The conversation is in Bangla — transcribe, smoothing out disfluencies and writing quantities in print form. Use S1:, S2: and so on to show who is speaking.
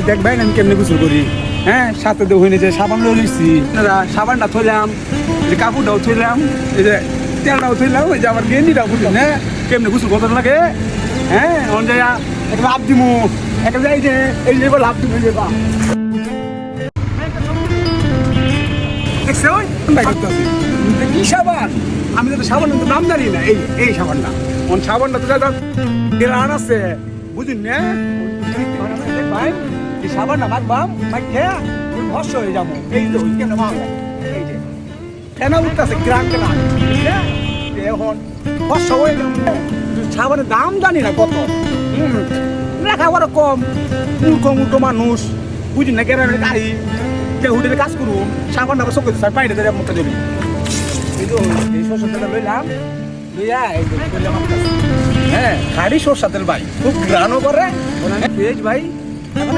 S1: দেখবেন আমি কেমনি গোসল করি। হ্যাঁ, সাথে তো হইনি যে সাবান লইছি, সাবানটা থইলাম, যে কাপড়টাও থইলাম, এই যে তেলটাও থইলাম, ওই যে আমার গেঞ্জিটাও বুঝলেন না কেমনি গোসল করতে লাগে। হ্যাঁ, অন যাই একটা লাভ দিমু, একটা যাই যে এই যে লাভ দিমু, যে বা কি সাবান, আমি তো সাবানের তো নাম জানি না। এই সাবানটা সাবানটা তো গ্রান আছে বুঝুন না। ভাই এই সাবানটা মাখবাম, মাখে ভস্য হয়ে যাবো। এই যে কেমন মাল, এই যে ফেনা উঠতেছে গ্রান গ্রান, এখন ভস্য হয়ে যাবো। সাবানের দাম জানি না কত, লেখাপড়া কম, মূর্খ মানুষ বুঝুন না। গ্রামের গাড়ি হোটেলে কাজ করুন, সাবানটা চোখে বাইরে ধরে মুখটা জমি। এই তো এই সরষের তেলটা লইলাম, হ্যাঁ খাড়ি সরষের তেল ভাই, খুব গ্রানও করে ভাই। এখন